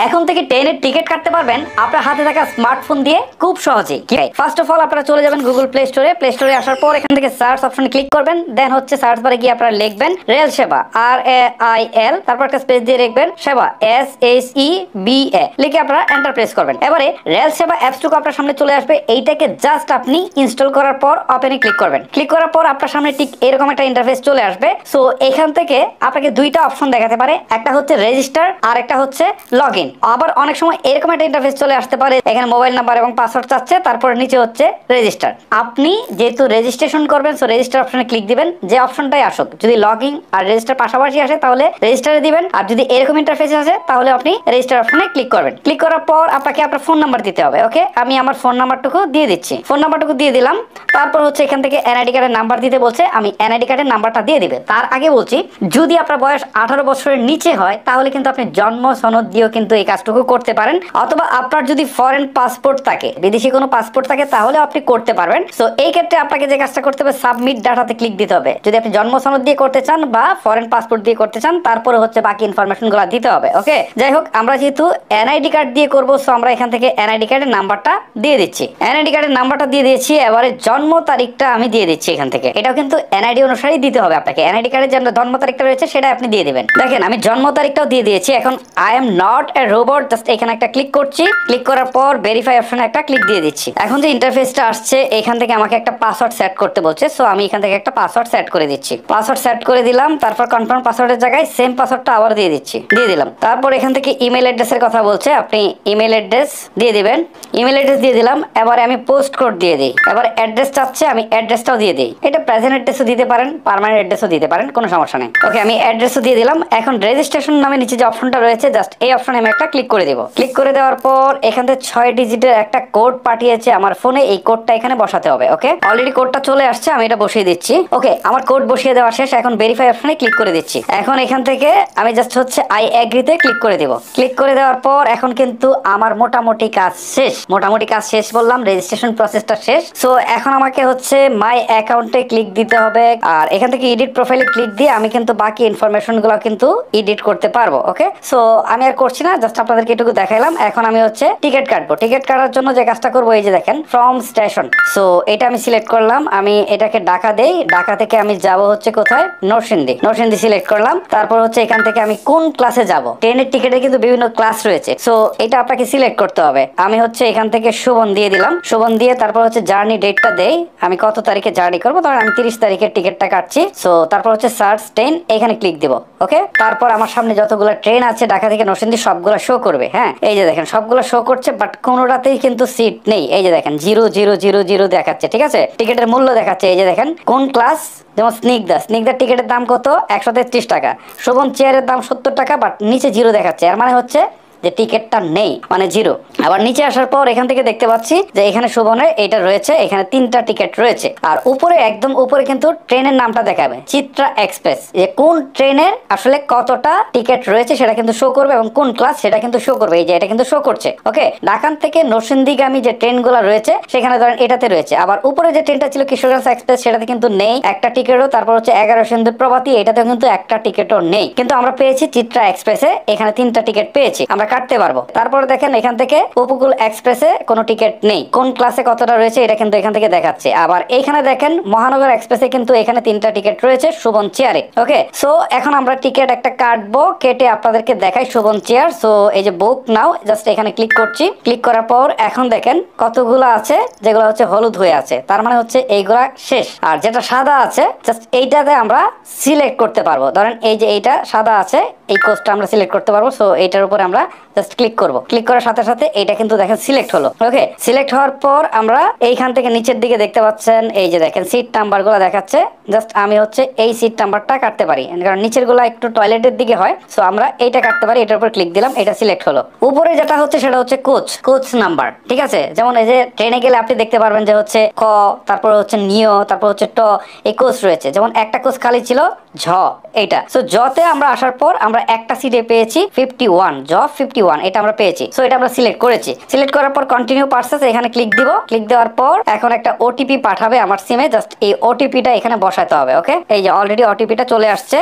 এখন থেকে ট্রেনের টিকিট কাটতে পারবেন আপনার হাতে থাকা স্মার্টফোন দিয়ে খুব সহজে। কি ভাই, ফার্স্ট অফ অল আপনারা চলে যাবেন গুগল প্লে স্টোরে। প্লে স্টোরে আসার পর এখান থেকে সার্চ অপশনে ক্লিক করবেন। দেন হচ্ছে সার্চ বারে গিয়ে আপনারা লিখবেন রেল সেবা, RAIL, তারপর একটা স্পেস দিয়ে লিখবেন সেবা, SEBA, লিখে আপনারা এন্টার প্রেস করবেন। এবারে রেল সেবা অ্যাপসটুকু আপনার সামনে চলে আসবে। এইটাকে জাস্ট আপনি ইনস্টল করার পর ওপেনে ক্লিক করবেন। ক্লিক করার পর আপনার সামনে ঠিক এরকম একটা ইন্টারফেস চলে আসবে। সো এখান থেকে আপনাকে দুইটা অপশন দেখাতে পারে, একটা হচ্ছে রেজিস্টার আর একটা হচ্ছে লগ ইন। আবার অনেক সময় এরকম একটা ইন্টারফেস চলে আসতে পারে, এখানে মোবাইল নাম্বার এবং পাসওয়ার্ড চাচ্ছে, তারপর নিচে হচ্ছে রেজিস্টার। আপনি যেহেতু রেজিস্ট্রেশন করবেন, সো রেজিস্টার অপশনে ক্লিক দিবেন। যে অপশনটাই আসুক, যদি লগ ইন আর রেজিস্টার পাশাপাশি আসে তাহলে রেজিস্টারে দিবেন, আর যদি এরকম ইন্টারফেস আসে তাহলে আপনি রেজিস্টার অপশনে ক্লিক করবেন। ক্লিক করার পর আপনাকে আপনার ফোন নাম্বার দিতে হবে। ওকে, আমি আমার ফোন নাম্বারটুকু দিয়ে দিচ্ছি। ফোন নাম্বারটুকু দিয়ে দিলাম। তারপর হচ্ছে এখান থেকে এনআইডি কার্ডের নাম্বার দিতে বলছে, আমি এনআইডি কার্ডের নাম্বারটা দিয়ে দিবে। তার আগে বলছি, যদি আপনার বয়স 18 বছরের নিচে হয় তাহলে কিন্তু আপনি জন্ম সনদ দিয়েও কিন্তু এই কাজটুকু করতে পারেন, অথবা আপনার যদি ফরেন পাসপোর্ট থাকে, বিদেশি কোনো পাসপোর্ট থাকে, তাহলে আপনি করতে পারবেন। সো এই ক্ষেত্রে আপনাকে যে কাজটা করতে হবে, সাবমিট ডাটাতে ক্লিক দিতে হবে। যদি আপনি জন্ম সনদ দিয়ে করতে চান বা ফরেন পাসপোর্ট দিয়ে করতে চান, তারপরে হচ্ছে বাকি ইনফরমেশন গুলো দিতে হবে। ওকে, যাই হোক, আমরা যেহেতু এনআইডি কার্ড দিয়ে করবো, সো আমরা এখান থেকে এনআইডি কার্ডের নাম্বারটা দিয়ে দিচ্ছি। এনআইডি কার্ডের নাম্বারটা দিয়ে দিয়েছি। এবারে জন্ম তারিখটা আমি দিয়ে দিচ্ছি এখান থেকে। এটাও কিন্তু এনআইডি অনুসারেই দিতে হবে আপনাকে। এনআইডি কার্ডের যে জন্ম তারিখটা রয়েছে সেটা আপনি দিয়ে দিবেন। দেখেন, আমি জন্ম তারিখটাও দিয়ে দিয়েছি। এখন I am not a robot, just এখানে একটা ক্লিক করছি। ক্লিক করার পর ভেরিফাই অপশনে একটা ক্লিক দিয়ে দিচ্ছি। এখন যে ইন্টারফেসটা আসছে, এখান থেকে আমাকে একটা পাসওয়ার্ড সেট করতে বলছে। সো আমি এখান থেকে একটা পাসওয়ার্ড সেট করে দিচ্ছি। পাসওয়ার্ড সেট করে দিলাম। তারপর কনফার্ম পাসওয়ার্ডের জায়গায় সেম পাসওয়ার্ডটা আবার দিয়ে দিচ্ছি। দিয়ে দিলাম। তারপর এখান থেকে ইমেল অ্যাড্রেসের কথা বলছে, আপনি ইমেল অ্যাড্রেস দিয়ে দিবেন। ইমেল অ্যাড্রেস দিয়ে দিলাম। এবারে আমি পোস্ট কোড দিয়ে দিই। এবার অ্যাড্রেস চাচ্ছে, আমি অ্যাড্রেসটাও দিয়ে দিই। এটা প্রেজেন্ট অ্যাড্রেসও দিতে পারেন, পার্মানেন্ট অ্যাড্রেসও দিতে পারেন, কোনো সমস্যা নেই। ওকে, আমি অ্যাড্রেসও দিয়ে দিলাম। এখন রেজিস্ট্রেশন নামে নিচে যে অপশনটা রয়েছে, জাস্ট এই অপশনে আমি একটা ক্লিক করে দেব। ক্লিক করে দেওয়ার পর এখান থেকে 6 ডিজিটের একটা কোড পাঠিয়েছে আমার ফোনে, এই কোডটা এখানে বসাতে হবে। ওকে, অলরেডি কোডটা চলে আসছে, আমি এটা বসিয়ে দিচ্ছি। ওকে, আমার কোড বসিয়ে দেওয়া শেষ। এখন ভেরিফাই অপশনে ক্লিক করে দিচ্ছি। এখন এখান থেকে আমি জাস্ট হচ্ছে আই এগ্রিতে ক্লিক করে দেব। ক্লিক করে দেওয়ার পর এখন কিন্তু আমার মোটামুটি কাজ শেষ। মোটামুটি কাজ শেষ বললাম, রেজিস্ট্রেশন প্রসেসটা শেষ। সো এখন আমাকে হচ্ছে মাই অ্যাকাউন্টে ক্লিক দিতে হবে, আর এখান থেকে এডিট প্রোফাইলে ক্লিক দিয়ে আমি কিন্তু বাকি ইনফরমেশন গুলো কিন্তু এডিট করতে পারবো। ওকে, সো আমি আর করছি না, জাস্ট আপনাদেরকে এটুকু দেখাইলাম। এখন আমি হচ্ছে টিকিট কাটবো। টিকিট কাটার জন্য যে কাজটা করবো, এই যে দেখেন ফ্রম স্টেশন। সো এটা আমি সিলেক্ট করলাম। আমি এটাকে ঢাকা দেই। ঢাকা থেকে আমি যাব হচ্ছে কোথায়, নরসিংদী। নরসিংদী সিলেক্ট করলাম। তারপর হচ্ছে এখান থেকে আমি কোন ক্লাসে যাব, ট্রেনের টিকিটে কিন্তু বিভিন্ন ক্লাস রয়েছে। সো এটা আপনাকে সিলেক্ট করতে হবে। আমি হচ্ছে এখান থেকে শোভন দিয়ে দিলাম। শোভন দিয়ে তারপর হচ্ছে জার্নি ডেটটা দেই, আমি কত তারিখে জার্নি করবো। ধরেন আমি 30 তারিখের টিকিটটা কাটছি। সো তারপর হচ্ছে সার্চ ট্রেন, এখানে ক্লিক দিব। ওকে, তারপর আমার সামনে যতগুলো ট্রেন আছে ঢাকা থেকে নরসিংদী, সবগুলো শো করবে। হ্যাঁ, এই যে দেখেন সবগুলো শো করছে, বাট কোনোটাতেই কিন্তু সিট নেই। এই যে দেখেন 0000 দেখাচ্ছে। ঠিক আছে, টিকিটের মূল্য দেখাচ্ছে। এই যে দেখেন কোন ক্লাস, যেমন স্নিগ্ধার টিকিটের দাম কত, 133 টাকা। শোভন চেয়ারের দাম 70 টাকা, বাট নিচে 0 দেখাচ্ছে। এর মানে হচ্ছে যে টিকিটটা নেই, মানে 0। আবার নিচে আসার পর এখান থেকে দেখতে পাচ্ছি যে এখানে শোভনের এটা রয়েছে, এখানে 3টা টিকিট রয়েছে। আর উপরে একদম উপরে কিন্তু ট্রেনের নামটা দেখাবে, চিত্রা এক্সপ্রেস। যে কোন ট্রেনের আসলে কতটা টিকিট রয়েছে সেটা কিন্তু শো করবে, এবং কোন ক্লাস সেটা কিন্তু শো করবে। এই যে এটা কিন্তু শো করছে। ওকে, ঢাকা থেকে নরসিংদীগামী যে ট্রেনগুলো রয়েছে সেখানে ধরেন এটাতে রয়েছে। আবার উপরে যে ট্রেনটা ছিল কিশোরগঞ্জ এক্সপ্রেস, সেটাতে কিন্তু নেই একটা টিকিটও। তারপর হচ্ছে 11 সিন্ধুর প্রভাতী, এটাতেও কিন্তু একটা টিকিটও নেই। কিন্তু আমরা পেয়েছি চিত্রা এক্সপ্রেসে, এখানে 3টা টিকিট পেয়েছি, আমরা কাটতে পারবো। তারপর দেখেন এখান থেকে উপকূল এক্সপ্রেসে কোনো টিকিট নেই, কোন ক্লাসে কতটা রয়েছে এটা কিন্তু এখান থেকে দেখাচ্ছে। আবার এখানে দেখেন মহানগর এক্সপ্রেসে কিন্তু এখানে 3টা টিকিট রয়েছে শোভন চেয়ারে। ওকে, সো এখন আমরা টিকিট একটা কাটবো, কেটে আপনাদেরকে দেখাই শোভন চেয়ার। সো এই যে বুক নাও, জাস্ট এখানে ক্লিক করছি। ক্লিক করার পর এখন দেখেন কতগুলো আছে, যেগুলো হচ্ছে হলুদ হয়ে আছে, তার মানে হচ্ছে এইগুলা শেষ। আর যেটা সাদা আছে, জাস্ট এইটাতে আমরা সিলেক্ট করতে পারবো। ধরেন এই যে এইটা সাদা আছে, এই কোর্সটা আমরা সিলেক্ট করতে পারবো। সো এইটার উপরে আমরা জাস্ট ক্লিক করব। ক্লিক করার সাথে সাথে এটা কিন্তু দেখেন সিলেক্ট হলো। ওকে, সিলেক্ট হওয়ার পর আমরা এইখান থেকে নিচের দিকে দেখতে পাচ্ছেন এই যে দেখেন সিট নাম্বারগুলো দেখাচ্ছে। জাস্ট আমি হচ্ছে এই সিট নাম্বারটা কাটতে পারি, কারণ নিচের গুলা একটু টয়লেটের দিকে হয়। সো আমরা এইটা কাটতে পারি। এটার উপর ক্লিক দিলাম, এটা সিলেক্ট হলো। উপরে যেটা হচ্ছে সেটা হচ্ছে কোচ নাম্বার। ঠিক আছে, যেমন এই যে ট্রেনে গেলে আপনি দেখতে পারবেন যে হচ্ছে ক, তারপর হচ্ছে নিয়, তারপর হচ্ছে ট, এই কোচ রয়েছে। যেমন একটা কোচ খালি ছিল ঝ, এইটা। সো জতে আমরা আসার পর আমরা একটা সিটে পেয়েছি 51, জ 51। 21 এটা আমরা পেয়েছি। সো এটা আমরা সিলেক্ট করেছি। সিলেক্ট করার পর কন্টিনিউ প্রসেস এখানে ক্লিক দিব। ক্লিক দেওয়ার পর এখন একটা ওটিপি পাঠাবে আমার সিমে, জাস্ট এই ওটিপিটা এখানে বসাতে হবে। ওকে, এই যে অলরেডি ওটিপিটা চলে আসছে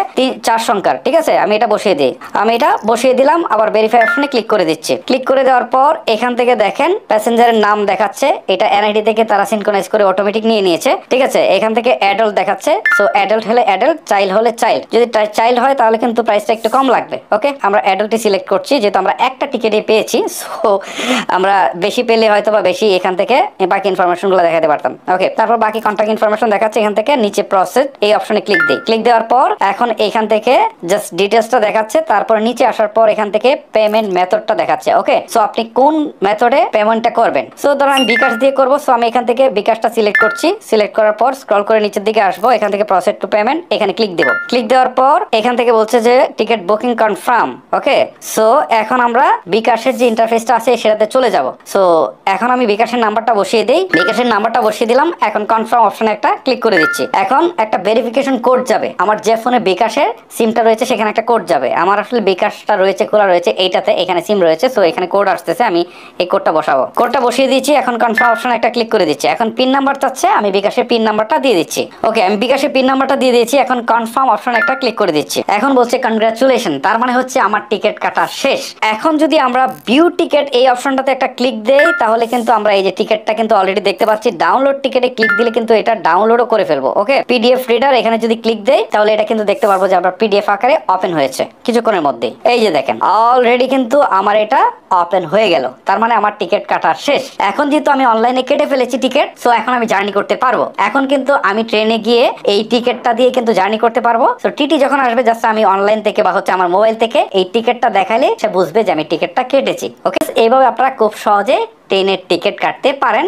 4 সংখ্যার। ঠিক আছে, আমি এটা বসিয়ে দিই। আমি এটা বসিয়ে দিলাম, আবার ভেরিফাই অপশনে ক্লিক করে দিচ্ছি। ক্লিক করে দেওয়ার পর এখান থেকে দেখেন প্যাসেঞ্জারের নাম দেখাচ্ছে, এটা এনআইডি থেকে তারা সিনক্রোনাইজ করে অটোমেটিক নিয়ে নিয়েছে। ঠিক আছে, এখান থেকে অ্যাডাল্ট দেখাচ্ছে। সো অ্যাডাল্ট হলে অ্যাডাল্ট, চাইল্ড হলে চাইল্ড। যদি চাইল্ড হয় তাহলে কিন্তু প্রাইসটা একটু কম লাগবে। ওকে, আমরা অ্যাডাল্টই সিলেক্ট করছি যেহেতু আমরা একটা টিকেটে পেয়েছি। সো আমরা বেশি পেলে হয়তো বা বেশি এখান থেকে বাকি ইনফরমেশনগুলো দেখাতে পারতাম। ওকে, তারপর বাকি কন্ট্যাক্ট ইনফরমেশন দেখাচ্ছে এখান থেকে নিচে প্রসেস এই অপশনে ক্লিক দিই। ক্লিক দেওয়ার পর এখন এখান থেকে জাস্ট ডিটেইলসটা দেখাচ্ছে, তারপর নিচে আসার পর এখান থেকে পেমেন্ট মেথডটা দেখাচ্ছে। ওকে, সো আপনি কোন মেথডে পেমেন্টটা করবেন। সো ধরুন আমি বিকাশ দিয়ে করব। সো আমি এখান থেকে বিকাশটা সিলেক্ট করছি। সিলেক্ট করার পর স্ক্রল করে নিচের দিকে আসবো, এখান থেকে প্রসেস টু পেমেন্ট এখানে ক্লিক দেব। ক্লিক দেওয়ার পর এখান থেকে বলছে যে টিকিট বুকিং কনফার্ম। ওকে, সো এখন আমরা বিকাশের যে ইন্টারফেসটা আছে সেটাতে চলে যাব। সো এখন আমি বিকাশের নাম্বারটা বসিয়ে দেই। বিকাশের নাম্বারটা বসিয়ে দিলাম, এখন কনফার্ম অপশনে একটা ক্লিক করে দিচ্ছি। এখন একটা ভেরিফিকেশন কোড যাবে আমার যে ফোনে বিকাশের সিমটা রয়েছে, সেখানে একটা কোড যাবে। আমার আসলে বিকাশটা রয়েছে খোলা রয়েছে এইটাতে, এখানে সিম রয়েছে। সো এখানে কোড আসতেছে, আমি এই কোডটা বসাবো। কোডটা বসিয়ে দিয়েছি, এখন কনফার্ম অপশনে একটা ক্লিক করে দিচ্ছি। এখন পিন নাম্বার চাচ্ছে, আমি বিকাশের পিন নাম্বারটা দিয়ে দিচ্ছি। ওকে, আমি বিকাশের পিন নাম্বারটা দিয়ে দিয়েছি। এখন কনফার্ম অপশনে একটা ক্লিক করে দিচ্ছি। এখন বলছে কনগ্রাচুলেশন, তার মানে হচ্ছে আমার টিকিট কাটা শেষ। এখন যদি আমরা ভিউ টিকিট এই অপশনটাতে একটা ক্লিক দেই তাহলে কিন্তু আমরা এই যে টিকিটটা কিন্তু অলরেডি দেখতে পাচ্ছি। ডাউনলোড টিকিটে ক্লিক দিলে কিন্তু এটা ডাউনলোডও করে ফেলবো। ওকে, পিডিএফ রিডার এখানে যদি ক্লিক দেই তাহলে এটা কিন্তু দেখতে পারবো যে আমরা পিডিএফ আকারে ওপেন হয়েছে কিছুক্ষণের মধ্যেই। এই যে দেখেন অলরেডি কিন্তু আমার এটা ওপেন হয়ে গেল, তার মানে আমার টিকিট কাটা শেষ। এখন যেহেতু আমি অনলাইনে কেটে ফেলেছি টিকিট, সো এখন আমি জার্নি করতে পারবো। এখন কিন্তু আমি ট্রেনে গিয়ে এই টিকিটটা দিয়ে কিন্তু জার্নি করতে পারবো। সো টিটি যখন আসবে জাস্ট আমি অনলাইন থেকে বা হচ্ছে আমার মোবাইল থেকে এই টিকিটটা দেখালে সে বুঝবে যে আমি টিকিটটা কেটেছি। ওকে, এইভাবে আপনারা খুব সহজে ট্রেনের টিকিট কাটতে পারেন।